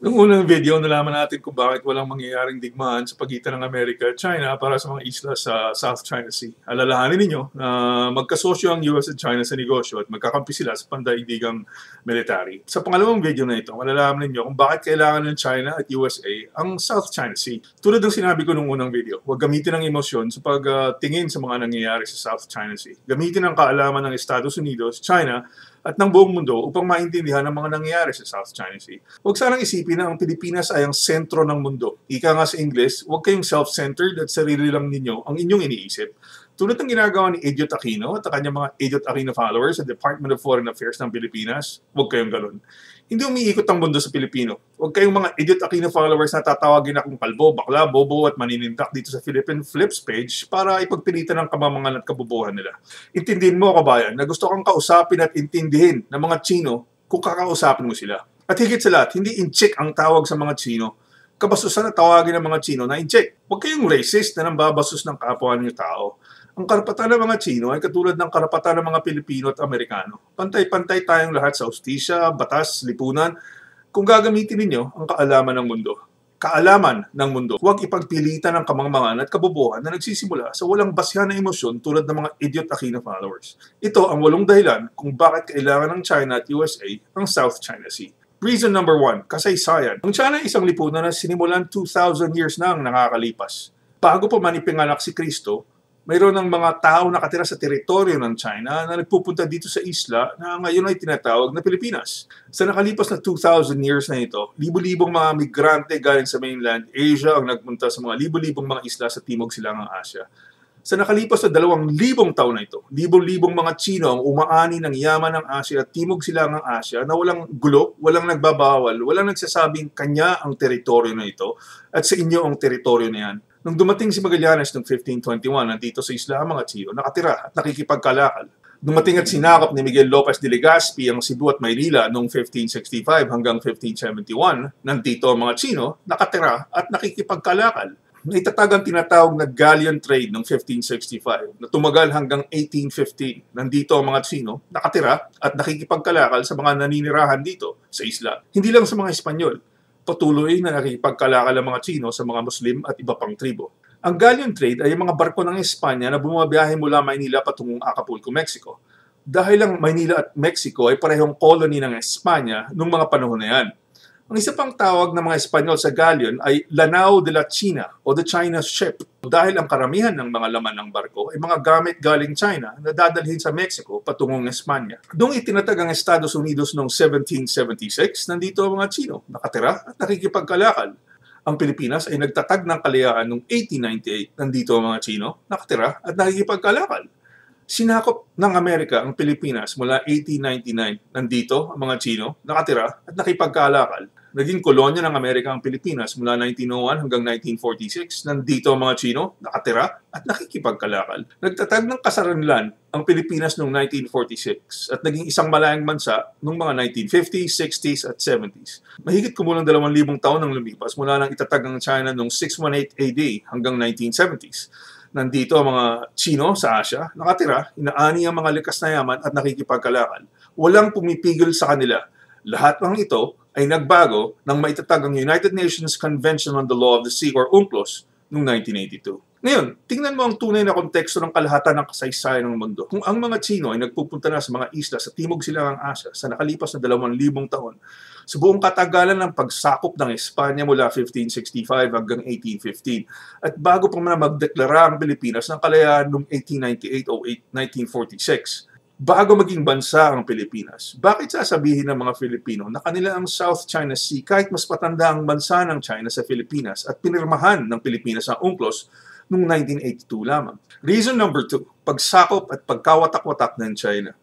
Noong unang video, nalaman natin kung bakit walang mangyayaring digmaan sa pagitan ng Amerika at China para sa mga isla sa South China Sea. Alalahanin ninyo na magkasosyo ang US at China sa negosyo at magkakampi sila sa pandaigdigang military. Sa pangalawang video na ito, malalaman ninyo kung bakit kailangan ng China at USA ang South China Sea. Tulad ng sinabi ko noong unang video, huwag gamitin ang emosyon sa pagtingin sa mga nangyayari sa South China Sea. Gamitin ang kaalaman ng Estados Unidos, China, at ng buong mundo upang maintindihan ang mga nangyayari sa South China Sea. Huwag sanang isipin na ang Pilipinas ay ang sentro ng mundo. Ika nga sa English, huwag kayong self-centered at sarili lang ninyo ang inyong iniisip. Tulad ng ginagawa ni Idiot Aquino at ang kanyang mga Idiot Aquino followers sa Department of Foreign Affairs ng Pilipinas, huwag kayong galon. Hindi umiikot ang mundo sa Pilipino. Huwag kayong mga Idiot Aquino followers na tatawagin akong kalbo, bakla, bobo at maninintak dito sa Philippine Flips page para ipagpilitan ang kamamangan at kabubuhan nila. Intindihin mo, kabayan, na gusto kang kausapin at intindihin ng mga Chino kung kakausapin mo sila. At higit sa lahat, hindi in-check ang tawag sa mga Chino. Kabastusan na tawagin ng mga Chino na in-check. Huwag kayong racist na nambabastos ng kapwa ninyo tao. Ang karapatan ng mga Chino ay katulad ng karapatan ng mga Pilipino at Amerikano. Pantay-pantay tayong lahat sa ustisya, batas, lipunan, kung gagamitin ninyo ang kaalaman ng mundo. Kaalaman ng mundo. Huwag ipagpilitan ang kamangmangan at kabubuhan na nagsisimula sa walang basyan na emosyon tulad ng mga Idiot Aquino followers. Ito ang 8 dahilan kung bakit kailangan ng China at USA ang South China Sea. Reason number 1, kasaysayan. Ang China ay isang lipunan na sinimulan 2,000 years na ang nakakalipas. Bago pa man ipinganak si Kristo, mayroon ng mga tao nakatira sa teritoryo ng China na nagpupunta dito sa isla na ngayon ay tinatawag na Pilipinas. Sa nakalipas na 2,000 years na ito, libo-libong mga migrante galing sa mainland Asia ang nagpunta sa mga libo-libong mga isla sa Timog Silangang Asya. Sa nakalipas na 2,000 taon na ito, libo-libong mga Chino ang umaani ng yaman ng Asya at Timog Silangang Asya na walang gulo, walang nagbabawal, walang nagsasabing kanya ang teritoryo na ito at sa inyo ang teritoryo na yan. Nung dumating si Magallanes noong 1521, nandito sa isla ang mga Chino, nakatira at nakikipagkalakal. Dumating at sinakop ni Miguel Lopez de Legazpi ang Cebu at Maynila noong 1565 hanggang 1571, nandito ang mga Chino, nakatira at nakikipagkalakal. Naitatag ang tinatawag na galleon trade noong 1565 na tumagal hanggang 1815. Nandito ang mga Chino, nakatira at nakikipagkalakal sa mga naninirahan dito sa isla. Hindi lang sa mga Espanyol. Patuloy na nakikipagkalakal ang mga Chino sa mga Muslim at iba pang tribo. Ang galleon trade ay mga barko ng Espanya na bumabiyahe mula Maynila patungong Acapulco, Mexico. Dahil ang Maynila at Mexico ay parehong colony ng Espanya noong mga panahon na yan. Ang isa pang tawag ng mga Espanyol sa galleon ay Lanao de la China o the China ship dahil ang karamihan ng mga laman ng barko ay mga gamit galing China na dadalhin sa Mexico patungong Espanya. Doong itinatag ang Estados Unidos noong 1776, nandito ang mga Chino, nakatira at nakikipagkalakal. Ang Pilipinas ay nagtatag ng kalayaan noong 1898, nandito ang mga Chino, nakatira at nakikipagkalakal. Sinakop ng Amerika ang Pilipinas mula 1899, nandito ang mga Chino, nakatira at nakipagkalakal. Naging kolonya ng Amerika ang Pilipinas mula 1901 hanggang 1946. Nandito ang mga Chino, nakatira at nakikipagkalakal. Nagtatag ng kasaranlan ang Pilipinas noong 1946 at naging isang malayang bansa noong mga 1950s, 60s at 70s. Mahigit kumulang 2,000 taon ang lumipas mula nang itatag ang China noong 618 AD hanggang 1970s. Nandito ang mga Chino sa Asya, nakatira, inaani ang mga likas na yaman at nakikipagkalakal. Walang pumipigil sa kanila. Lahat ng ito ay nagbago nang maitatag ang United Nations Convention on the Law of the Sea or UNCLOS noong 1982. Ngayon, tingnan mo ang tunay na konteksto ng kalahatan ng kasaysayan ng mundo. Kung ang mga Chino ay nagpupunta na sa mga isla sa Timog Silangang Asya sa nakalipas na 2,000 taon, sa buong katagalan ng pagsakop ng Espanya mula 1565 hanggang 1815, at bago pa man magdeklara ang Pilipinas ng kalayaan noong 1898 o 1946, bago maging bansa ang Pilipinas, bakit sasabihin ng mga Filipino na kanila ang South China Sea kahit mas patanda ang bansa ng China sa Pilipinas at pinirmahan ng Pilipinas ang UNCLOS noong 1982 lamang? Reason number 2, pagsakop at pagkawatak-watak ng China.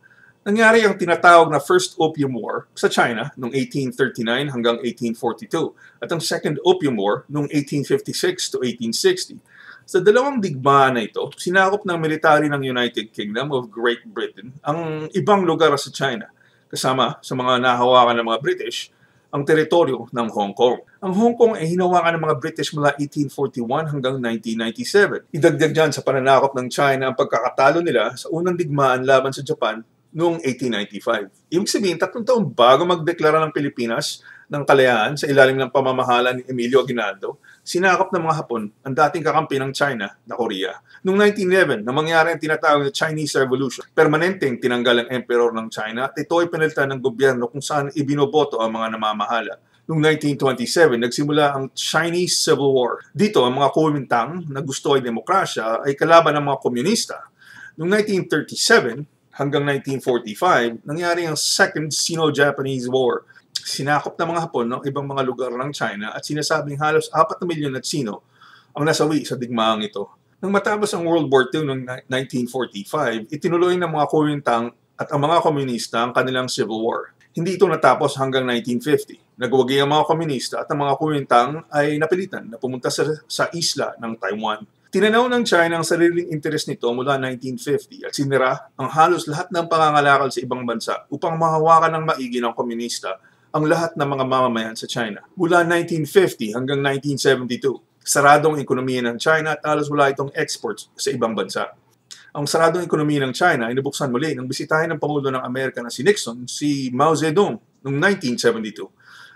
Nangyari ang tinatawag na First Opium War sa China noong 1839 hanggang 1842 at ang Second Opium War noong 1856 to 1860. Sa dalawang digmaan na ito, sinakop ng military ng United Kingdom of Great Britain ang ibang lugar sa China, kasama sa mga nahawakan ng mga British, ang teritoryo ng Hong Kong. Ang Hong Kong ay hinawakan ng mga British mula 1841 hanggang 1997. Idagdag dyan sa pananakop ng China ang pagkakatalo nila sa unang digmaan laban sa Japan noong 1895. Ibig sabihin, 3 taon bago magdeklara ng Pilipinas ng kalayaan sa ilalim ng pamamahala ni Emilio Aguinaldo, sinakop ng mga Hapon ang dating kakampi ng China na Korea. Noong 1911, na mangyari ang tinatawag na Chinese Revolution, permanenteng tinanggal ang emperor ng China at ito ay pinalitan ng gobyerno kung saan ibinoboto ang mga namamahala. Noong 1927, nagsimula ang Chinese Civil War. Dito, ang mga Kuomintang na gusto ay demokrasya ay kalaban ng mga komunista. Noong 1937 hanggang 1945, nangyari ang Second Sino-Japanese War. Sinakop ng mga Hapon ng ibang mga lugar ng China at sinasabing halos 4 milyon na Sino ang nasawi sa digmaang ito. Nang matapos ang World War II noong 1945, itinuloy ng mga Kuomintang at ang mga komunista ang kanilang Civil War. Hindi ito natapos hanggang 1950. Nagwagi ang mga komunista at ang mga Kuomintang ay napilitan na pumunta sa isla ng Taiwan. Tinanaw ng China ang sariling interes nito mula 1950 at sinira ang halos lahat ng pangangalakal sa ibang bansa upang mahawakan ng maigi ng komunista ang lahat ng mga mamamayan sa China. Mula 1950 hanggang 1972, saradong ekonomiya ng China at halos wala itong exports sa ibang bansa. Ang saradong ekonomiya ng China ay nabuksan muli nang bisitahin ng Pangulo ng Amerika na si Nixon, si Mao Zedong, noong 1972.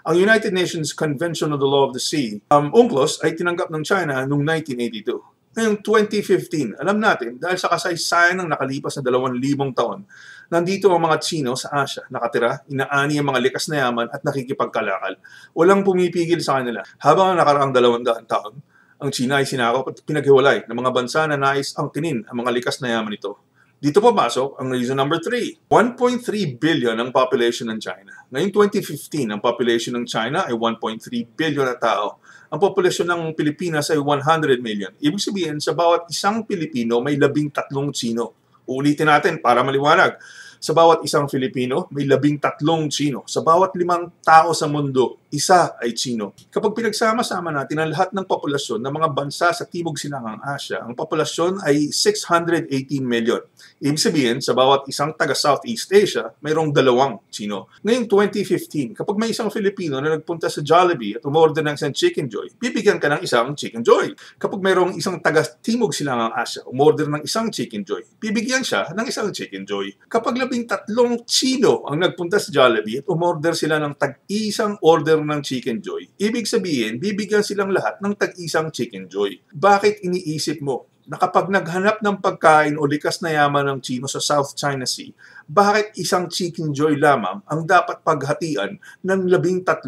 Ang United Nations Convention on the Law of the Sea, UNCLOS, ay tinanggap ng China noong 1982. Ngayong 2015, alam natin, dahil sa kasaysayan ng nakalipas na 2,000 taon, nandito ang mga Tsino sa Asia, nakatira, inaani ang mga likas na yaman at nakikipagkalakal. Walang pumipigil sa kanila. Habang ang nakaraang 200 taon, ang China ay sinakop at pinaghiwalay ng mga bansa na nais angkinin ang mga likas na yaman nito. Dito papasok ang reason number 3. 1.3 billion ang population ng China. Ngayong 2015, ang population ng China ay 1.3 billion na tao. Ang populasyon ng Pilipinas ay 100 million. Ibig sabihin, sa bawat isang Pilipino may 13 Tsino. Uulitin natin para maliwanag. Sa bawat isang Filipino, may 13 Tsino. Sa bawat 5 tao sa mundo, isa ay Tsino. Kapag pinagsama-sama natin ang lahat ng populasyon ng mga bansa sa Timog Silangang Asya, ang populasyon ay 618 million. Ibig sabihin, sa bawat isang taga-Southeast Asia, mayroong 2 Tsino. Ngayong 2015, kapag may isang Filipino na nagpunta sa Jollibee at umorder ng isang Chicken Joy, bibigyan ka ng isang Chicken Joy. Kapag mayroong isang taga-Timog Silangang Asya, umorder ng isang Chicken Joy, bibigyan siya ng isang Chicken Joy. Kapag 13 Tsino ang nagpunta sa Jollibee at umorder sila ng tag-isang order ng Chicken Joy, ibig sabihin, bibigyan silang lahat ng tag-isang Chicken Joy. Bakit iniisip mo na kapag naghanap ng pagkain o likas na yaman ng Tsino sa South China Sea, bakit isang Chicken Joy lamang ang dapat paghatian ng 13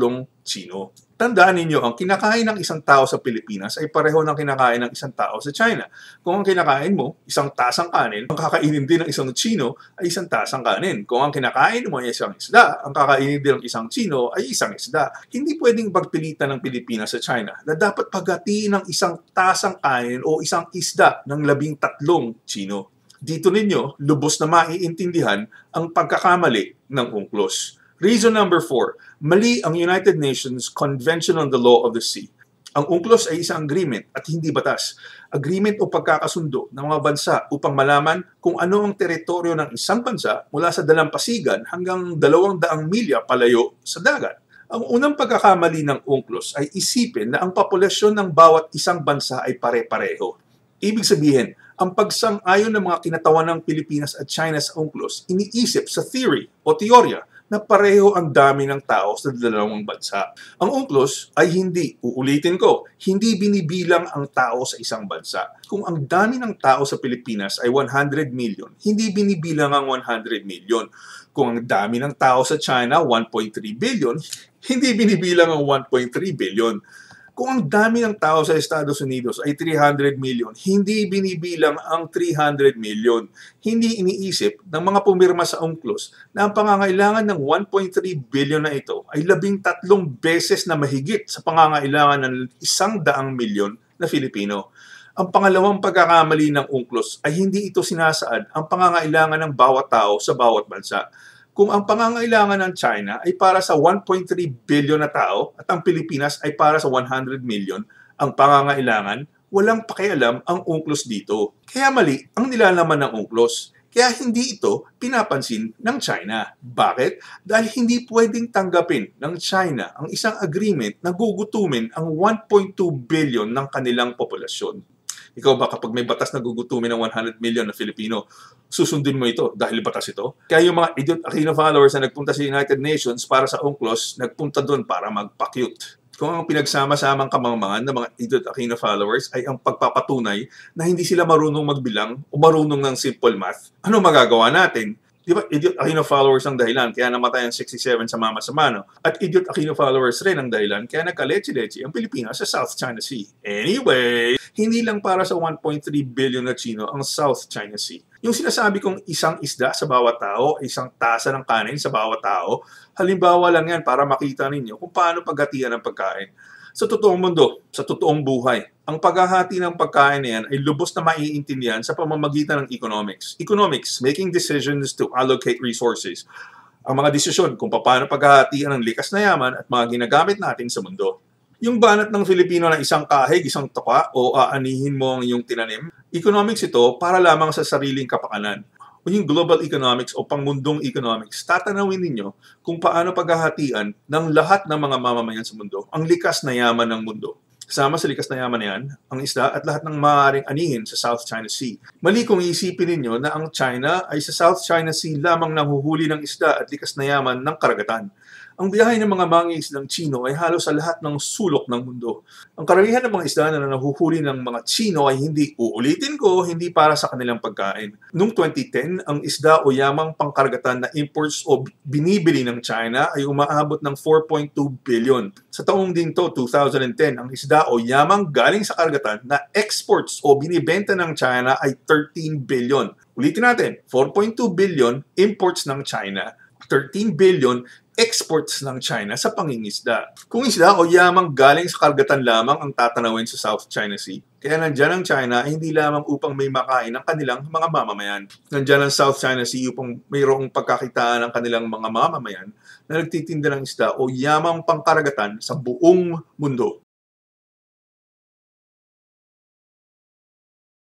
Tsino? Tandaan ninyo, ang kinakain ng isang tao sa Pilipinas ay pareho ng kinakain ng isang tao sa China. Kung ang kinakain mo, isang tasang kanin, ang kakainin din ng isang Tsino ay isang tasang kanin. Kung ang kinakain mo ay isang isda, ang kakainin din ng isang Tsino ay isang isda. Hindi pwedeng pagpilitan ng Pilipinas sa China na dapat paghatiin ng isang tasang kanin o isang isda ng 13 Tsino. Dito ninyo, lubos na maiintindihan ang pagkakamali ng UNCLOS. Reason number 4, mali ang United Nations Convention on the Law of the Sea. Ang UNCLOS ay isang agreement at hindi batas. Agreement o pagkakasundo ng mga bansa upang malaman kung ano ang teritoryo ng isang bansa mula sa dalampasigan hanggang 200 milya palayo sa dagat. Ang unang pagkakamali ng UNCLOS ay isipin na ang populasyon ng bawat isang bansa ay pare-pareho. Ibig sabihin, ang pagsang-ayon ng mga kinatawan ng Pilipinas at China sa UNCLOS iniisip sa theory o teorya na pareho ang dami ng tao sa dalawang bansa. Ang UNCLOS ay hindi, uulitin ko, hindi binibilang ang tao sa isang bansa. Kung ang dami ng tao sa Pilipinas ay 100 million, hindi binibilang ang 100 million. Kung ang dami ng tao sa China, 1.3 billion, hindi binibilang ang 1.3 billion. Kung ang dami ng tao sa Estados Unidos ay 300 million, hindi binibilang ang 300 million. Hindi iniisip ng mga pumirma sa UNCLOS na ang pangangailangan ng 1.3 billion na ito ay 13 beses na mahigit sa pangangailangan ng 100 milyon na Filipino. Ang pangalawang pagkakamali ng UNCLOS ay hindi ito sinasaad ang pangangailangan ng bawat tao sa bawat bansa. Kung ang pangangailangan ng China ay para sa 1.3 billion na tao at ang Pilipinas ay para sa 100 million, ang pangangailangan, walang pakialam ang UNCLOS dito. Kaya mali ang nilalaman ng UNCLOS. Kaya hindi ito pinapansin ng China. Bakit? Dahil hindi pwedeng tanggapin ng China ang isang agreement na gugutumin ang 1.2 billion ng kanilang populasyon. Ikaw ba kapag may batas na gugutumin ng 100 million na Filipino, susundin mo ito dahil batas ito? Kaya yung mga idiot Aquino followers na nagpunta sa United Nations para sa UNCLOS, nagpunta doon para magpa-cute. Kung ang pinagsama-samang kamangmangan ng mga idiot Aquino followers ay ang pagpapatunay na hindi sila marunong magbilang o marunong ng simple math, ano magagawa natin? Di ba, idiot Aquino followers ang dahilan kaya namatay ang 67 sa Mama sa Mano. At idiot Aquino followers rin ang dahilan kaya nagka-leche-leche ang Pilipinas sa South China Sea. Anyway, hindi lang para sa 1.3 billion na Chino ang South China Sea. Yung sinasabi kong isang isda sa bawat tao, isang tasa ng kanin sa bawat tao, halimbawa lang yan para makita ninyo kung paano paghatian ang pagkain. Sa totoong mundo, sa totoong buhay, ang paghahati ng pagkain na yan ay lubos na maiintindihan sa pamamagitan ng economics. Economics, making decisions to allocate resources. Ang mga desisyon kung paano paghahatian ng likas na yaman at mga ginagamit natin sa mundo. Yung banat ng Filipino na isang kahig, isang tuka o aanihin mo ang iyong tinanim, economics ito para lamang sa sariling kapakanan. O yung global economics o pangmundong economics, tatanawin ninyo kung paano paghahatian ng lahat ng mga mamamayan sa mundo ang likas na yaman ng mundo. Kasama sa likas na yaman na yan, ang isda at lahat ng maaaring anihin sa South China Sea. Mali kung iisipin ninyo na ang China ay sa South China Sea lamang nanghuhuli ng isda at likas na yaman ng karagatan. Ang biyahe ng mga mangingisdang Chino ay halos sa lahat ng sulok ng mundo. Ang karamihan ng mga isda na nahuhuli ng mga Chino ay hindi, uulitin ko, hindi para sa kanilang pagkain. Noong 2010, ang isda o yamang pangkaragatan na imports o binibili ng China ay umaabot ng 4.2 billion. Sa taong din to, 2010, ang isda o yamang galing sa karagatan na exports o binibenta ng China ay 13 billion. Ulitin natin, 4.2 billion imports ng China, 13 billion exports ng China sa pangingisda. Kung isda o yamang galing sa karagatan lamang ang tatanawin sa South China Sea, kaya nandyan ang China ay hindi lamang upang may makain ng kanilang mga mamamayan. Nandyan ang South China Sea upang mayroong pagkakitaan ng kanilang mga mamamayan na nagtitinda ng isda o yamang pangkaragatan sa buong mundo.